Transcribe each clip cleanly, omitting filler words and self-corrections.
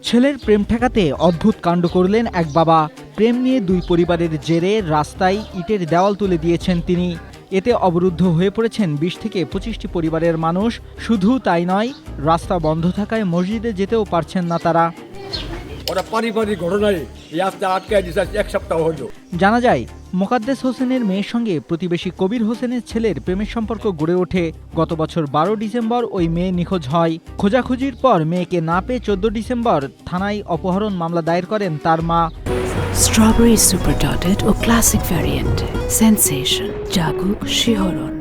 ছেলের প্রেম ঠেকাতে অদ্ভুত কাণ্ড করলেন এক বাবা। প্রেম নিয়ে দুই পরিবারের জেরে রাস্তায় ইটের দেওয়াল তুলে দিয়েছেন তিনি। এতে অবরুদ্ধ হয়ে পড়েছেন ২০ থেকে ২৫টি পরিবারের মানুষ। শুধু তাই নয়, রাস্তা বন্ধ থাকায় মসজিদে যেতেও পারছেন না তারা। ওরা পারিবারিক ঘটনায় রাস্তা আটকায় দিচ্ছে এক সপ্তাহ হলো। জানা যায়, মোকাদ্দেস হোসেনের মেয়ের সঙ্গে প্রতিবেশী কবির হোসেনের ছেলের প্রেমের সম্পর্ক গড়ে ওঠে। গত বছর ১২ ডিসেম্বর ওই মেয়ে নিখোঁজ হয়। খোঁজাখুঁজির পর মেয়েকে না পেয়ে ১৪ ডিসেম্বর থানায় অপহরণ মামলা দায়ের করেন তার মা। স্ট্রবেরি সুপার ডটেড ও ক্লাসিক ভ্যারিয়েন্ট সেন্সেশন জাগুক শিহরণ।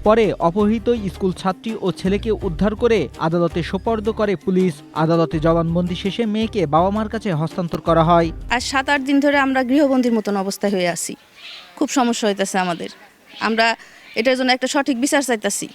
পরে অপহৃত স্কুল ছাত্রী ও ছেলেকে উদ্ধার করে আদালতে সোপর্দ করে পুলিশ। আদালতে জবানবন্দি শেষে মেয়েকে বাবা মার কাছে হস্তান্তর করা হয়। আর ৭-৮ দিন ধরে আমরা গৃহবন্দীর মতন অবস্থায় হয়ে আছি। খুব সমস্যা হইতেছে আমাদের। আমরা এটার জন্য একটা সঠিক বিচার চাইতেছি।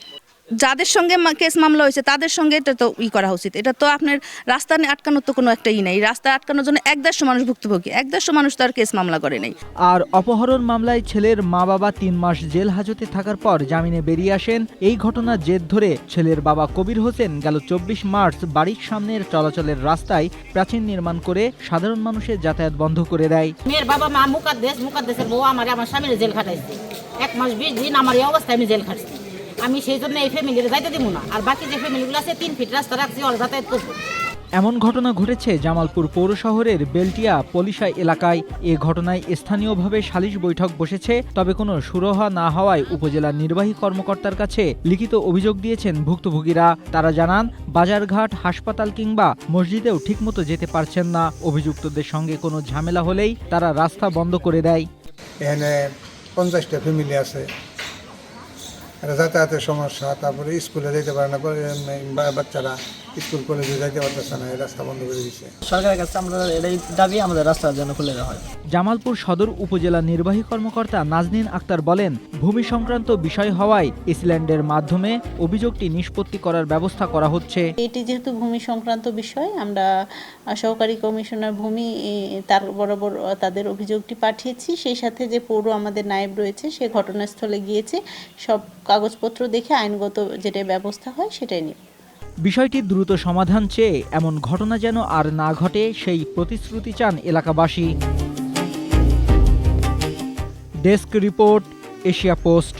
যাদের সঙ্গে কেস মামলা হয়েছে তাদের সঙ্গে এটা তো করা উচিত। এটা তো আপনার রাস্তা আটকানোর তো কোনো একটা নাই। রাস্তা আটকানোর জন্য ১৫০ মানুষ ভুক্তভোগী, ১৫০ মানুষ তো আর কেস মামলা করে নাই। আর অপহরণ মামলায় ছেলের মা বাবা ৩ মাস জেল হাজতে থাকার পর জামিনে বেরিয়ে আসেন। এই ঘটনার জের ধরে ছেলের বাবা কবির হোসেন গেল ২৪ মার্চ বাড়ির সামনের চলাচলের রাস্তায় প্রাচীর নির্মাণ করে সাধারণ মানুষের যাতায়াত বন্ধ করে দেয়। মেয়ের বাবা মা মুকাদ্দেসের বউ আমার স্বামীর জেল খাটাইছে। ১ মাস ২০ দিন আমার এই অবস্থায় আমি জেল খাটছি। আমি সেই জন্য এই ফ্যামিলির যাইতে দিব না। আর বাকি যে ফ্যামিলিগুলো আছে ৩ ফিট রাস্তা রাখছি, ওরা যাতায়াত করবো। এমন ঘটনা ঘটেছে জামালপুর পৌর শহরের বেলটিয়া পলিশা এলাকায়। এ ঘটনায় স্থানীয়ভাবে সালিশ বৈঠক বসেছে। তবে কোনো সুরাহা না হওয়ায় উপজেলা নির্বাহী কর্মকর্তার কাছে লিখিত অভিযোগ দিয়েছেন ভুক্তভোগীরা। তারা জানান, বাজারঘাট, হাসপাতাল কিংবা মসজিদেও ঠিকমতো যেতে পারছেন না। অভিযুক্তদের সঙ্গে কোনো ঝামেলা হলেই তারা রাস্তা বন্ধ করে দেয়। এখানে 50টা ফ্যামিলি আছে, যাতায়াতের সমস্যা, তারপরে স্কুলে যেতে পারে না, বাচ্চারা স্কুল কলেজে যেতে পারতেছে না, এই রাস্তা বন্ধ করে দিচ্ছে। সরকারের কাছে আমরা এটাই দাবি, আমাদের রাস্তা যেন খুলে দেওয়া হয়। জামালপুর সদর উপজেলা নির্বাহী কর্মকর্তা নাজনীন আক্তার বলেন, ভূমি সংক্রান্ত বিষয় হওয়ায় ইসল্যান্ডের মাধ্যমে অভিযোগটি নিষ্পত্তি করার ব্যবস্থা করা হচ্ছে। এটি যেহেতু ভূমি সংক্রান্ত বিষয়, আমরা সহকারী কমিশনার ভূমি তার বরাবর তাদের অভিযোগটি পাঠিয়েছি। সেই সাথে যে পৌর আমাদের নায়েব রয়েছে, সে ঘটনাস্থলে গিয়েছে। সব কাগজপত্র দেখে আইনগত যেটা ব্যবস্থা হয় সেটাই নিয়ে বিষয়টি দ্রুত সমাধান চেয়ে এমন ঘটনা যেন আর না ঘটে সেই প্রতিশ্রুতি চান এলাকাবাসী। Desk report, Asia post.